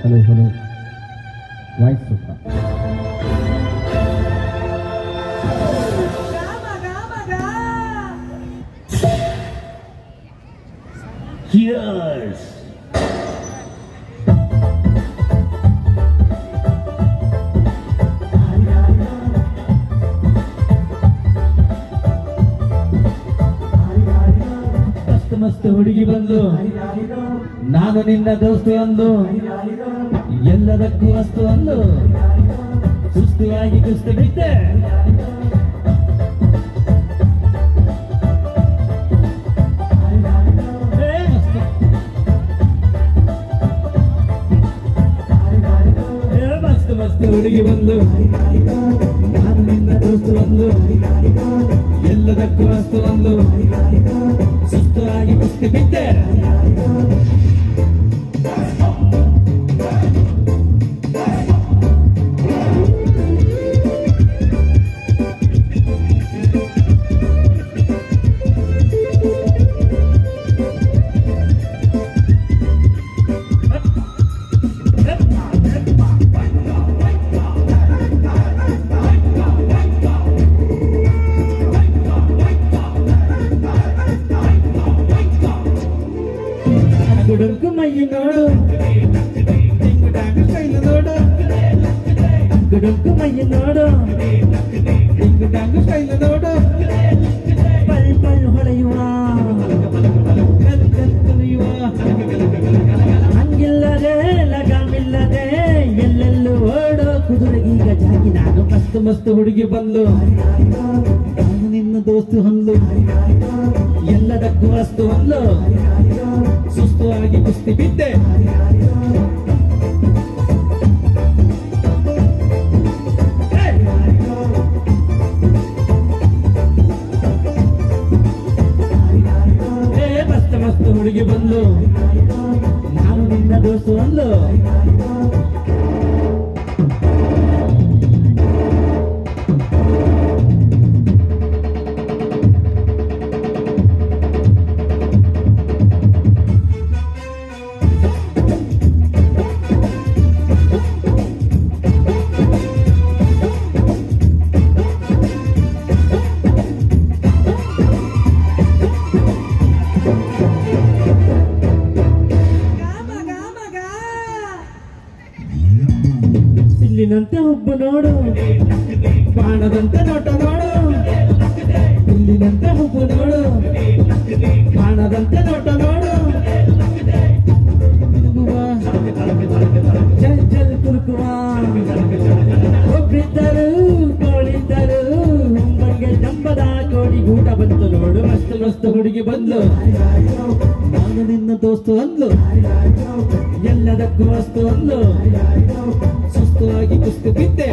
Hello hello voice super. Cheers! ಮಸ್ತ್ ಹುಡುಗಿ ಬಂದು ನಾನು ನಿನ್ನ ದೋಸ್ತು ಅಂದು ಎಲ್ಲದಕ್ಕೂ ವಸ್ತು ಅಂದು ಸುಸ್ತಿಯಾಗಿ ಕುಸ್ತು ಬಿದ್ದೆ. ಮಸ್ತ್ ಹುಡುಗಿ ಬಂದು ನಾನು ನಿನ್ನ ದೋಸ್ತು ಅಂದು ಎಲ್ಲದಕ್ಕೂ ವಸ್ತು ಅಂದು ಸುಸ್ತಾಗಿ ಕುಸ್ತಿ ಬಿದ್ದೆ. ಗುಡುಕು ಮೈ ನೋಡು ಸ್ಟೈಲ್ ನೋಡು, ಗುಡುಕು ಮೈ ನೋಡು ಸ್ಟೈಲ್ ನೋಡು, ಪಲ್ ಪಲ್ ಹೊಳೆಯುವ ಹಂಗಿಲ್ಲದೆ ಲಗಾಮಿಲ್ಲದೆ ಎಲ್ಲೆಲ್ಲೂ ಓಡೋ ಕುದುರೆಗೀಗ ಜಾಗಿ ನಾನು ಮಸ್ತ್ ಮಸ್ತ್ ಹುಡುಗಿ ಬಂದು ನಾನು ನಿನ್ನ ದೋಸ್ತು ಹೊಂದು ಎಲ್ಲದಕ್ಕೂ ವಸ್ತು ಹೊಂದು ಸುಸ್ತು ಆಗಿ ಕುಸ್ತಿ ಬಿದ್ದೆ. ಮಸ್ತ್ ಮಸ್ತ್ ಹುಡುಗಿ ಬಂದು ನಾನು ನಿನ್ನ ದೋಸ್ತು ಅಂದು ಇಲ್ಲಿನಂತೆ ಹುಬ್ಬು ನೋಡು, ಬಾಣದಂತೆ ನೋಟ ನೋಡು, ಇಲ್ಲಿನಂತೆ ಹುಬ್ಬು ನೋಡು, ಬಾಣದಂತೆ ನೋಟ ನೋಡು, ಜಲ್ ಜಲ್ ಕುರುಕುವ ಒಬ್ಬಿದ್ದರು ಕೋಳಿದ್ದರು ಹುಂಬಂಗೆ ಜಂಬದ ಕೋಡಿ ಗೂಟ ಬಂತು ನೋಡು. ಮಸ್ತ್ ಮಸ್ತ್ ಹುಡುಗಿ ಬಂದು ನಾನು ನಿನ್ನ ದೋಸ್ತು ಅಂದು ಎಲ್ಲದಕ್ಕೂ ವಸ್ತು ಅಂದು ಸುಸ್ತು ಆಗಿ ಕುಸ್ತು ಬಿದ್ದೆ.